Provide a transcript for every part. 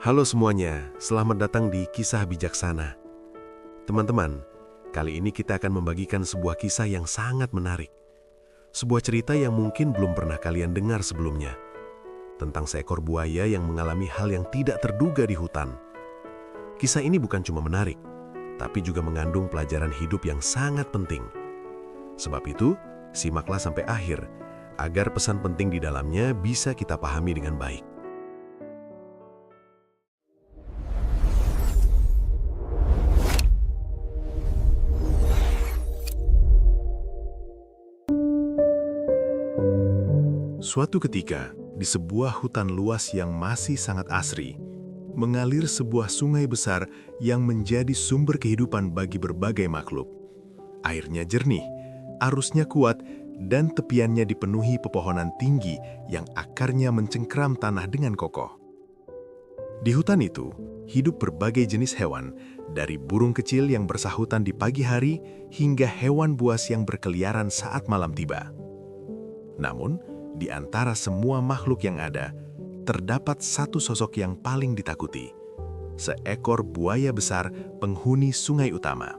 Halo semuanya, selamat datang di Kisah Bijaksana. Teman-teman, kali ini kita akan membagikan sebuah kisah yang sangat menarik. Sebuah cerita yang mungkin belum pernah kalian dengar sebelumnya. Tentang seekor buaya yang mengalami hal yang tidak terduga di hutan. Kisah ini bukan cuma menarik, tapi juga mengandung pelajaran hidup yang sangat penting. Sebab itu, simaklah sampai akhir, agar pesan penting di dalamnya bisa kita pahami dengan baik. Suatu ketika, di sebuah hutan luas yang masih sangat asri, mengalir sebuah sungai besar yang menjadi sumber kehidupan bagi berbagai makhluk. Airnya jernih, arusnya kuat, dan tepiannya dipenuhi pepohonan tinggi yang akarnya mencengkram tanah dengan kokoh. Di hutan itu, hidup berbagai jenis hewan, dari burung kecil yang bersahutan di pagi hari hingga hewan buas yang berkeliaran saat malam tiba. Namun, di antara semua makhluk yang ada, terdapat satu sosok yang paling ditakuti. Seekor buaya besar penghuni sungai utama.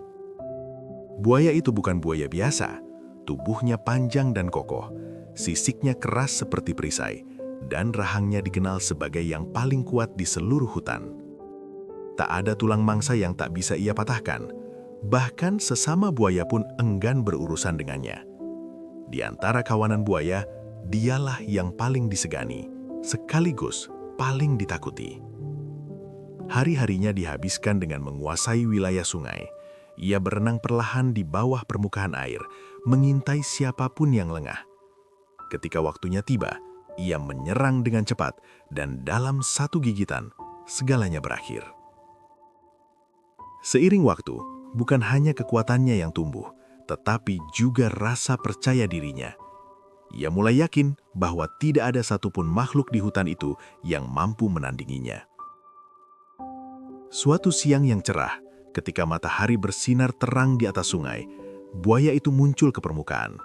Buaya itu bukan buaya biasa. Tubuhnya panjang dan kokoh, sisiknya keras seperti perisai, dan rahangnya dikenal sebagai yang paling kuat di seluruh hutan. Tak ada tulang mangsa yang tak bisa ia patahkan. Bahkan sesama buaya pun enggan berurusan dengannya. Di antara kawanan buaya, dialah yang paling disegani, sekaligus paling ditakuti. Hari-harinya dihabiskan dengan menguasai wilayah sungai. Ia berenang perlahan di bawah permukaan air, mengintai siapapun yang lengah. Ketika waktunya tiba, ia menyerang dengan cepat, dan dalam satu gigitan, segalanya berakhir. Seiring waktu, bukan hanya kekuatannya yang tumbuh, tetapi juga rasa percaya dirinya. Ia mulai yakin bahwa tidak ada satupun makhluk di hutan itu yang mampu menandinginya. Suatu siang yang cerah, ketika matahari bersinar terang di atas sungai, buaya itu muncul ke permukaan.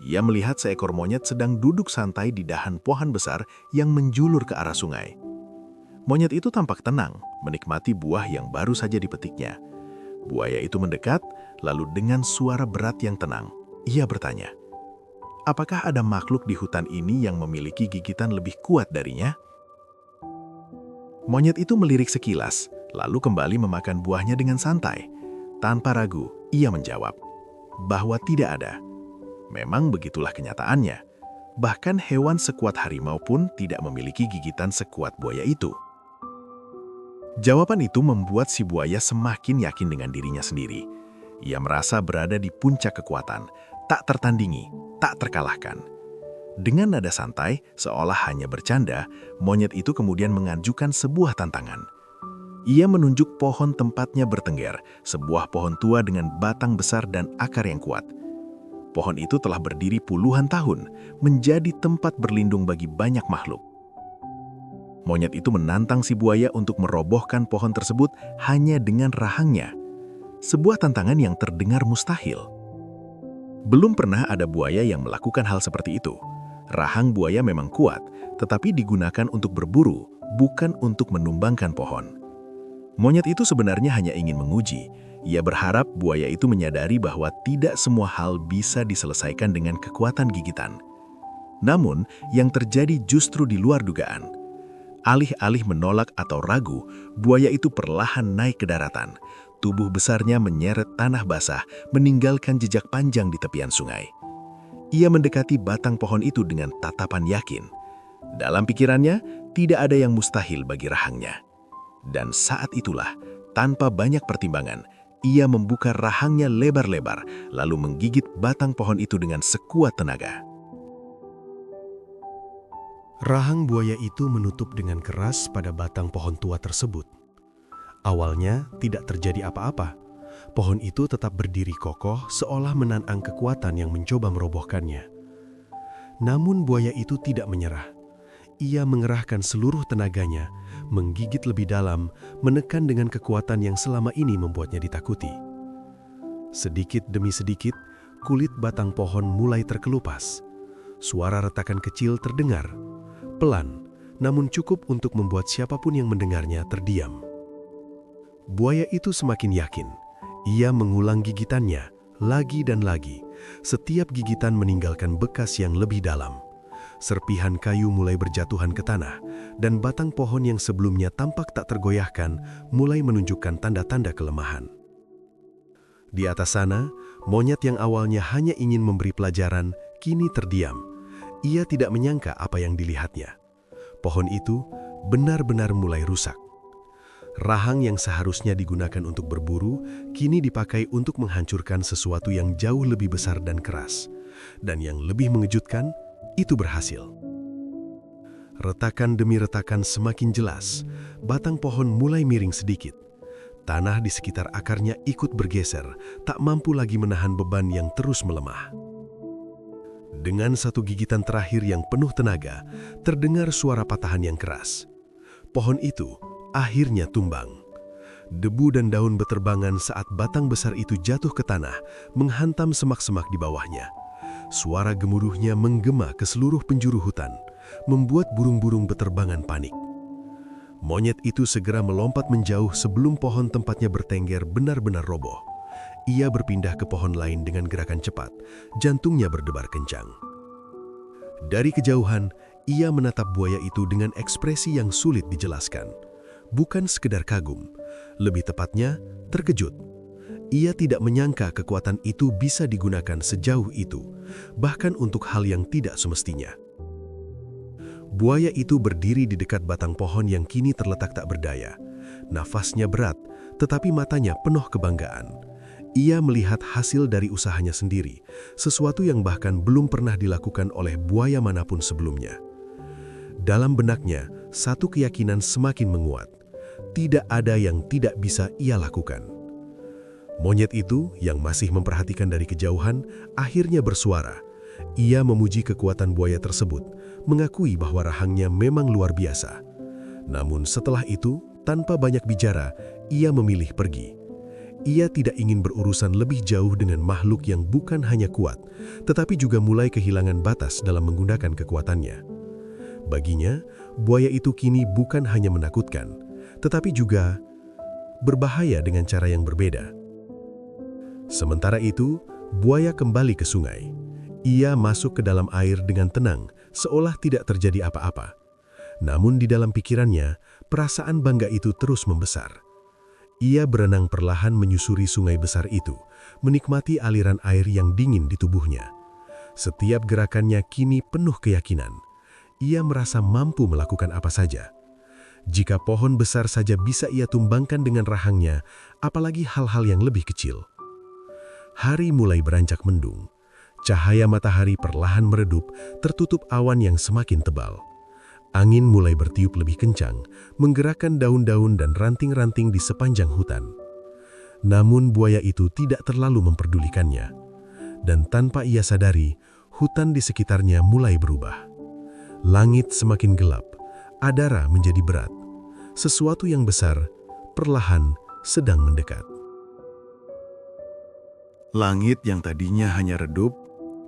Ia melihat seekor monyet sedang duduk santai di dahan pohon besar yang menjulur ke arah sungai. Monyet itu tampak tenang, menikmati buah yang baru saja dipetiknya. Buaya itu mendekat, lalu dengan suara berat yang tenang, ia bertanya, "Apakah ada makhluk di hutan ini yang memiliki gigitan lebih kuat darinya?" Monyet itu melirik sekilas, lalu kembali memakan buahnya dengan santai. Tanpa ragu, ia menjawab bahwa tidak ada. Memang begitulah kenyataannya. Bahkan hewan sekuat harimau pun tidak memiliki gigitan sekuat buaya itu. Jawaban itu membuat si buaya semakin yakin dengan dirinya sendiri. Ia merasa berada di puncak kekuatan, tak tertandingi, tak terkalahkan. Dengan nada santai, seolah hanya bercanda, monyet itu kemudian mengajukan sebuah tantangan. Ia menunjuk pohon tempatnya bertengger, sebuah pohon tua dengan batang besar dan akar yang kuat. Pohon itu telah berdiri puluhan tahun, menjadi tempat berlindung bagi banyak makhluk. Monyet itu menantang si buaya untuk merobohkan pohon tersebut hanya dengan rahangnya. Sebuah tantangan yang terdengar mustahil. Belum pernah ada buaya yang melakukan hal seperti itu. Rahang buaya memang kuat, tetapi digunakan untuk berburu, bukan untuk menumbangkan pohon. Monyet itu sebenarnya hanya ingin menguji. Ia berharap buaya itu menyadari bahwa tidak semua hal bisa diselesaikan dengan kekuatan gigitan. Namun, yang terjadi justru di luar dugaan. Alih-alih menolak atau ragu, buaya itu perlahan naik ke daratan. Tubuh besarnya menyeret tanah basah, meninggalkan jejak panjang di tepian sungai. Ia mendekati batang pohon itu dengan tatapan yakin. Dalam pikirannya, tidak ada yang mustahil bagi rahangnya. Dan saat itulah, tanpa banyak pertimbangan, ia membuka rahangnya lebar-lebar, lalu menggigit batang pohon itu dengan sekuat tenaga. Rahang buaya itu menutup dengan keras pada batang pohon tua tersebut. Awalnya tidak terjadi apa-apa. Pohon itu tetap berdiri kokoh seolah menantang kekuatan yang mencoba merobohkannya. Namun buaya itu tidak menyerah. Ia mengerahkan seluruh tenaganya, menggigit lebih dalam, menekan dengan kekuatan yang selama ini membuatnya ditakuti. Sedikit demi sedikit, kulit batang pohon mulai terkelupas. Suara retakan kecil terdengar. Pelan, namun cukup untuk membuat siapapun yang mendengarnya terdiam. Buaya itu semakin yakin. Ia mengulang gigitannya lagi dan lagi. Setiap gigitan meninggalkan bekas yang lebih dalam. Serpihan kayu mulai berjatuhan ke tanah, dan batang pohon yang sebelumnya tampak tak tergoyahkan mulai menunjukkan tanda-tanda kelemahan. Di atas sana, monyet yang awalnya hanya ingin memberi pelajaran, kini terdiam. Ia tidak menyangka apa yang dilihatnya. Pohon itu benar-benar mulai rusak. Rahang yang seharusnya digunakan untuk berburu, kini dipakai untuk menghancurkan sesuatu yang jauh lebih besar dan keras. Dan yang lebih mengejutkan, itu berhasil. Retakan demi retakan semakin jelas, batang pohon mulai miring sedikit. Tanah di sekitar akarnya ikut bergeser, tak mampu lagi menahan beban yang terus melemah. Dengan satu gigitan terakhir yang penuh tenaga, terdengar suara patahan yang keras. Pohon itu akhirnya tumbang. Debu dan daun beterbangan saat batang besar itu jatuh ke tanah, menghantam semak-semak di bawahnya. Suara gemuruhnya menggema ke seluruh penjuru hutan, membuat burung-burung beterbangan panik. Monyet itu segera melompat menjauh sebelum pohon tempatnya bertengger benar-benar roboh. Ia berpindah ke pohon lain dengan gerakan cepat, jantungnya berdebar kencang. Dari kejauhan, ia menatap buaya itu dengan ekspresi yang sulit dijelaskan. Bukan sekedar kagum, lebih tepatnya terkejut. Ia tidak menyangka kekuatan itu bisa digunakan sejauh itu, bahkan untuk hal yang tidak semestinya. Buaya itu berdiri di dekat batang pohon yang kini terletak tak berdaya. Nafasnya berat, tetapi matanya penuh kebanggaan. Ia melihat hasil dari usahanya sendiri, sesuatu yang bahkan belum pernah dilakukan oleh buaya manapun sebelumnya. Dalam benaknya, satu keyakinan semakin menguat. Tidak ada yang tidak bisa ia lakukan. Monyet itu, yang masih memperhatikan dari kejauhan, akhirnya bersuara. Ia memuji kekuatan buaya tersebut, mengakui bahwa rahangnya memang luar biasa. Namun setelah itu, tanpa banyak bicara, ia memilih pergi. Ia tidak ingin berurusan lebih jauh dengan makhluk yang bukan hanya kuat, tetapi juga mulai kehilangan batas dalam menggunakan kekuatannya. Baginya, buaya itu kini bukan hanya menakutkan, tetapi juga berbahaya dengan cara yang berbeda. Sementara itu, buaya kembali ke sungai. Ia masuk ke dalam air dengan tenang, seolah tidak terjadi apa-apa. Namun di dalam pikirannya, perasaan bangga itu terus membesar. Ia berenang perlahan menyusuri sungai besar itu, menikmati aliran air yang dingin di tubuhnya. Setiap gerakannya kini penuh keyakinan. Ia merasa mampu melakukan apa saja. Jika pohon besar saja bisa ia tumbangkan dengan rahangnya, apalagi hal-hal yang lebih kecil. Hari mulai beranjak mendung. Cahaya matahari perlahan meredup, tertutup awan yang semakin tebal. Angin mulai bertiup lebih kencang, menggerakkan daun-daun dan ranting-ranting di sepanjang hutan. Namun buaya itu tidak terlalu memperdulikannya. Dan tanpa ia sadari, hutan di sekitarnya mulai berubah. Langit semakin gelap, adara menjadi berat. Sesuatu yang besar, perlahan sedang mendekat. Langit yang tadinya hanya redup,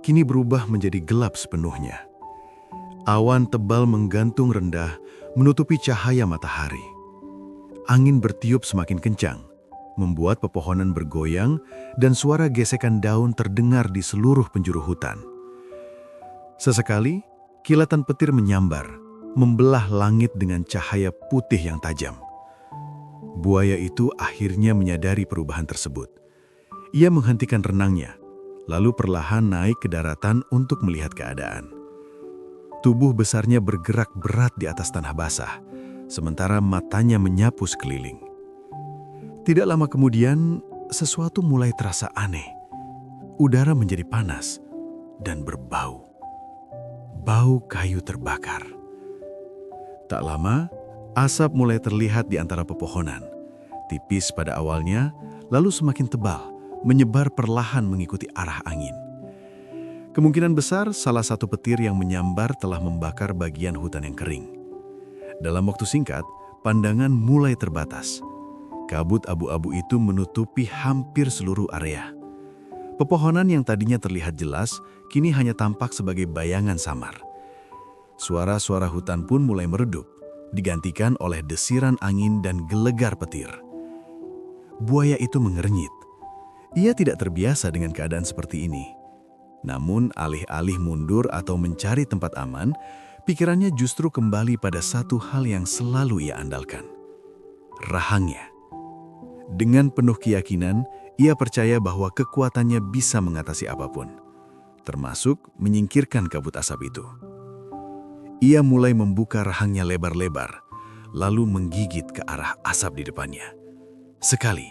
kini berubah menjadi gelap sepenuhnya. Awan tebal menggantung rendah, menutupi cahaya matahari. Angin bertiup semakin kencang, membuat pepohonan bergoyang dan suara gesekan daun terdengar di seluruh penjuru hutan. Sesekali, kilatan petir menyambar, membelah langit dengan cahaya putih yang tajam. Buaya itu akhirnya menyadari perubahan tersebut. Ia menghentikan renangnya, lalu perlahan naik ke daratan untuk melihat keadaan. Tubuh besarnya bergerak berat di atas tanah basah, sementara matanya menyapu sekeliling. Tidak lama kemudian, sesuatu mulai terasa aneh. Udara menjadi panas dan berbau. Bau kayu terbakar. Tak lama, asap mulai terlihat di antara pepohonan. Tipis pada awalnya, lalu semakin tebal, menyebar perlahan mengikuti arah angin. Kemungkinan besar salah satu petir yang menyambar telah membakar bagian hutan yang kering. Dalam waktu singkat, pandangan mulai terbatas. Kabut abu-abu itu menutupi hampir seluruh area. Pepohonan yang tadinya terlihat jelas, kini hanya tampak sebagai bayangan samar. Suara-suara hutan pun mulai meredup, digantikan oleh desiran angin dan gelegar petir. Buaya itu mengernyit. Ia tidak terbiasa dengan keadaan seperti ini. Namun, alih-alih mundur atau mencari tempat aman, pikirannya justru kembali pada satu hal yang selalu ia andalkan: rahangnya. Dengan penuh keyakinan, ia percaya bahwa kekuatannya bisa mengatasi apapun, termasuk menyingkirkan kabut asap itu. Ia mulai membuka rahangnya lebar-lebar, lalu menggigit ke arah asap di depannya. Sekali,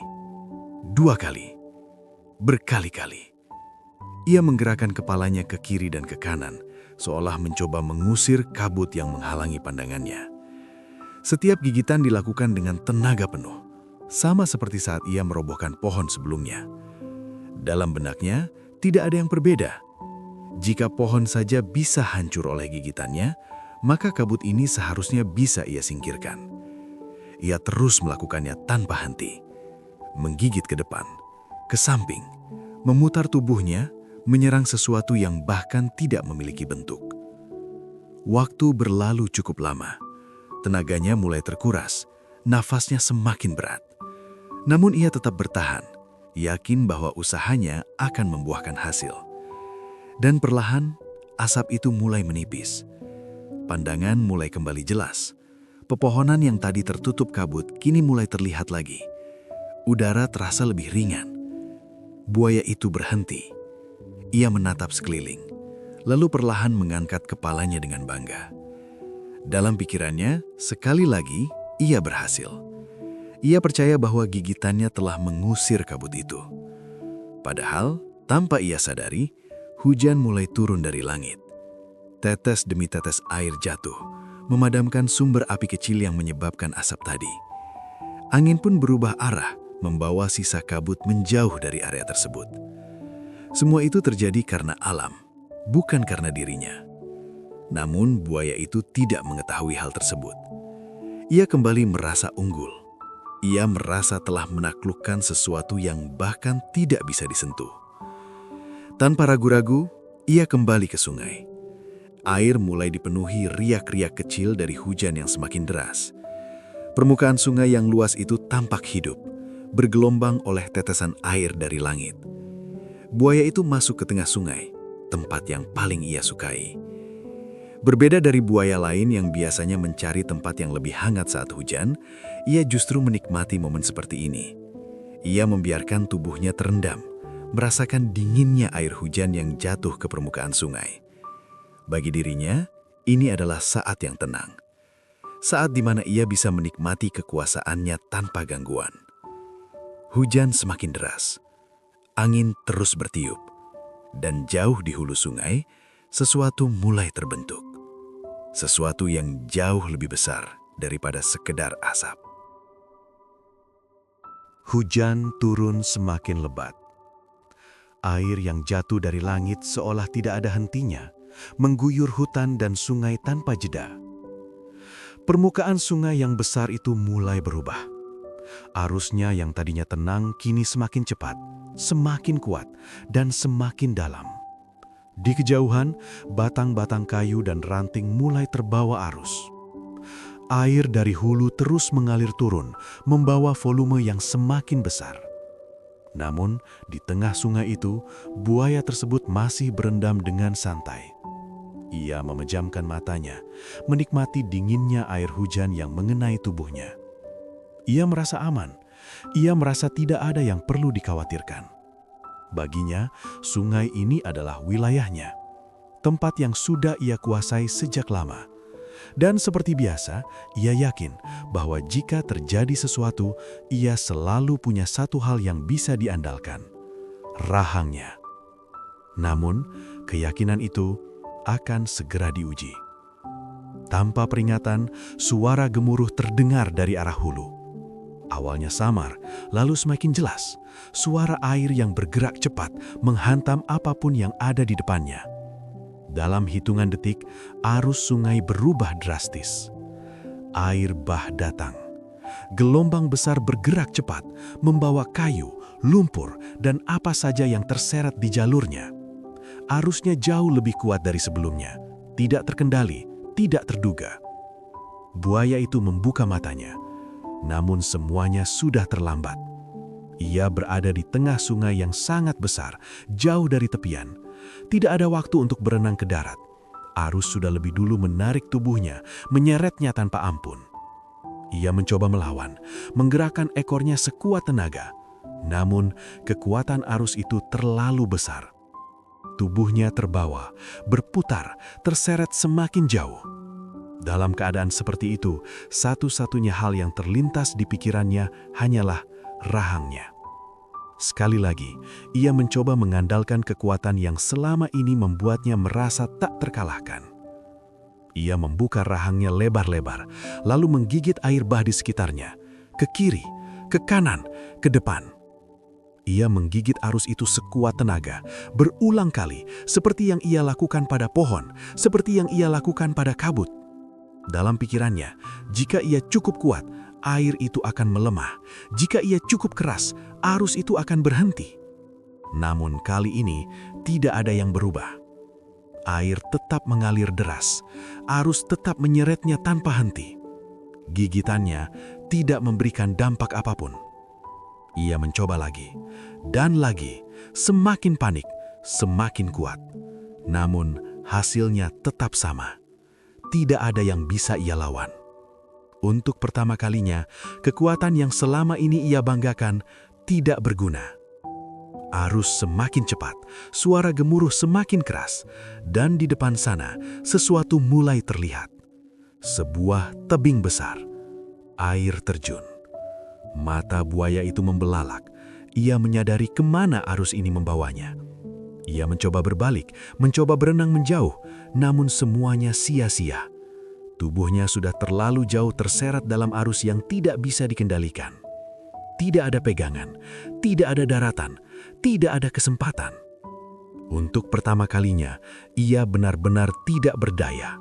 dua kali, berkali-kali. Ia menggerakkan kepalanya ke kiri dan ke kanan, seolah mencoba mengusir kabut yang menghalangi pandangannya. Setiap gigitan dilakukan dengan tenaga penuh, sama seperti saat ia merobohkan pohon sebelumnya. Dalam benaknya, tidak ada yang berbeda. Jika pohon saja bisa hancur oleh gigitannya, maka kabut ini seharusnya bisa ia singkirkan. Ia terus melakukannya tanpa henti, menggigit ke depan, ke samping, memutar tubuhnya, menyerang sesuatu yang bahkan tidak memiliki bentuk. Waktu berlalu cukup lama. Tenaganya mulai terkuras, nafasnya semakin berat. Namun ia tetap bertahan, yakin bahwa usahanya akan membuahkan hasil. Dan perlahan, asap itu mulai menipis. Pandangan mulai kembali jelas. Pepohonan yang tadi tertutup kabut kini mulai terlihat lagi. Udara terasa lebih ringan. Buaya itu berhenti. Ia menatap sekeliling, lalu perlahan mengangkat kepalanya dengan bangga. Dalam pikirannya, sekali lagi ia berhasil. Ia percaya bahwa gigitannya telah mengusir kabut itu. Padahal, tanpa ia sadari, hujan mulai turun dari langit. Tetes demi tetes air jatuh, memadamkan sumber api kecil yang menyebabkan asap tadi. Angin pun berubah arah, membawa sisa kabut menjauh dari area tersebut. Semua itu terjadi karena alam, bukan karena dirinya. Namun buaya itu tidak mengetahui hal tersebut. Ia kembali merasa unggul. Ia merasa telah menaklukkan sesuatu yang bahkan tidak bisa disentuh. Tanpa ragu-ragu, ia kembali ke sungai. Air mulai dipenuhi riak-riak kecil dari hujan yang semakin deras. Permukaan sungai yang luas itu tampak hidup, bergelombang oleh tetesan air dari langit. Buaya itu masuk ke tengah sungai, tempat yang paling ia sukai. Berbeda dari buaya lain yang biasanya mencari tempat yang lebih hangat saat hujan, ia justru menikmati momen seperti ini. Ia membiarkan tubuhnya terendam, merasakan dinginnya air hujan yang jatuh ke permukaan sungai. Bagi dirinya, ini adalah saat yang tenang. Saat di mana ia bisa menikmati kekuasaannya tanpa gangguan. Hujan semakin deras. Angin terus bertiup. Dan jauh di hulu sungai, sesuatu mulai terbentuk. Sesuatu yang jauh lebih besar daripada sekedar asap. Hujan turun semakin lebat. Air yang jatuh dari langit seolah tidak ada hentinya, mengguyur hutan dan sungai tanpa jeda. Permukaan sungai yang besar itu mulai berubah. Arusnya yang tadinya tenang kini semakin cepat, semakin kuat, dan semakin dalam. Di kejauhan, batang-batang kayu dan ranting mulai terbawa arus. Air dari hulu terus mengalir turun, membawa volume yang semakin besar. Namun, di tengah sungai itu, buaya tersebut masih berendam dengan santai. Ia memejamkan matanya, menikmati dinginnya air hujan yang mengenai tubuhnya. Ia merasa aman. Ia merasa tidak ada yang perlu dikhawatirkan. Baginya, sungai ini adalah wilayahnya, tempat yang sudah ia kuasai sejak lama. Dan seperti biasa, ia yakin bahwa jika terjadi sesuatu, ia selalu punya satu hal yang bisa diandalkan: rahangnya. Namun, keyakinan itu akan segera diuji. Tanpa peringatan, suara gemuruh terdengar dari arah hulu. Awalnya samar, lalu semakin jelas. Suara air yang bergerak cepat menghantam apapun yang ada di depannya. Dalam hitungan detik, arus sungai berubah drastis. Air bah datang. Gelombang besar bergerak cepat, membawa kayu, lumpur, dan apa saja yang terseret di jalurnya. Arusnya jauh lebih kuat dari sebelumnya, tidak terkendali, tidak terduga. Buaya itu membuka matanya, namun semuanya sudah terlambat. Ia berada di tengah sungai yang sangat besar, jauh dari tepian. Tidak ada waktu untuk berenang ke darat. Arus sudah lebih dulu menarik tubuhnya, menyeretnya tanpa ampun. Ia mencoba melawan, menggerakkan ekornya sekuat tenaga. Namun, kekuatan arus itu terlalu besar. Tubuhnya terbawa, berputar, terseret semakin jauh. Dalam keadaan seperti itu, satu-satunya hal yang terlintas di pikirannya hanyalah rahangnya. Sekali lagi, ia mencoba mengandalkan kekuatan yang selama ini membuatnya merasa tak terkalahkan. Ia membuka rahangnya lebar-lebar, lalu menggigit air bah di sekitarnya, ke kiri, ke kanan, ke depan. Ia menggigit arus itu sekuat tenaga, berulang kali, seperti yang ia lakukan pada pohon, seperti yang ia lakukan pada kabut. Dalam pikirannya, jika ia cukup kuat, air itu akan melemah. Jika ia cukup keras, arus itu akan berhenti. Namun kali ini, tidak ada yang berubah. Air tetap mengalir deras, arus tetap menyeretnya tanpa henti. Gigitannya tidak memberikan dampak apapun. Ia mencoba lagi, dan lagi, semakin panik, semakin kuat. Namun hasilnya tetap sama. Tidak ada yang bisa ia lawan. Untuk pertama kalinya, kekuatan yang selama ini ia banggakan tidak berguna. Arus semakin cepat, suara gemuruh semakin keras, dan di depan sana sesuatu mulai terlihat. Sebuah tebing besar, air terjun. Mata buaya itu membelalak. Ia menyadari kemana arus ini membawanya. Ia mencoba berbalik, mencoba berenang menjauh, namun semuanya sia-sia. Tubuhnya sudah terlalu jauh terseret dalam arus yang tidak bisa dikendalikan. Tidak ada pegangan, tidak ada daratan, tidak ada kesempatan. Untuk pertama kalinya, ia benar-benar tidak berdaya.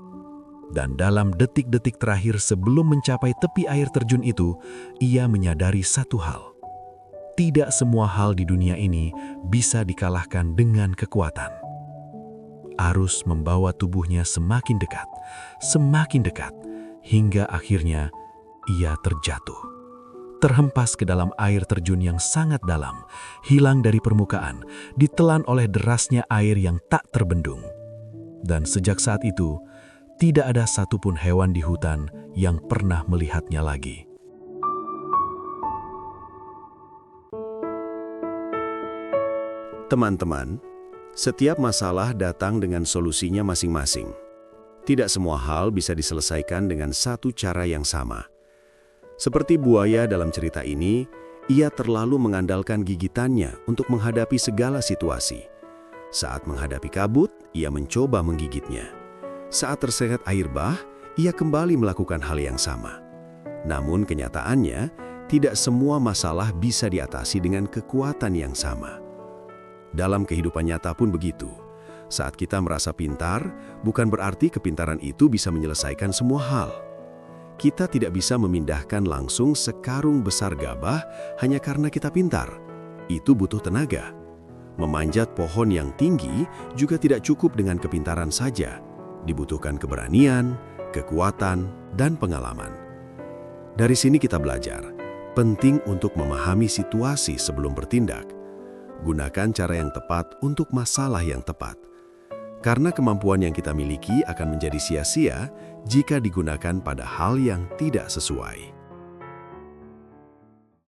Dan dalam detik-detik terakhir sebelum mencapai tepi air terjun itu, ia menyadari satu hal. Tidak semua hal di dunia ini bisa dikalahkan dengan kekuatan. Arus membawa tubuhnya semakin dekat, hingga akhirnya ia terjatuh. Terhempas ke dalam air terjun yang sangat dalam, hilang dari permukaan, ditelan oleh derasnya air yang tak terbendung. Dan sejak saat itu, tidak ada satupun hewan di hutan yang pernah melihatnya lagi. Teman-teman, setiap masalah datang dengan solusinya masing-masing. Tidak semua hal bisa diselesaikan dengan satu cara yang sama. Seperti buaya dalam cerita ini, ia terlalu mengandalkan gigitannya untuk menghadapi segala situasi. Saat menghadapi kabut, ia mencoba menggigitnya. Saat terseret air bah, ia kembali melakukan hal yang sama. Namun kenyataannya, tidak semua masalah bisa diatasi dengan kekuatan yang sama. Dalam kehidupan nyata pun begitu. Saat kita merasa pintar, bukan berarti kepintaran itu bisa menyelesaikan semua hal. Kita tidak bisa memindahkan langsung sekarung besar gabah hanya karena kita pintar. Itu butuh tenaga. Memanjat pohon yang tinggi juga tidak cukup dengan kepintaran saja. Dibutuhkan keberanian, kekuatan, dan pengalaman. Dari sini kita belajar, penting untuk memahami situasi sebelum bertindak. Gunakan cara yang tepat untuk masalah yang tepat. Karena kemampuan yang kita miliki akan menjadi sia-sia jika digunakan pada hal yang tidak sesuai.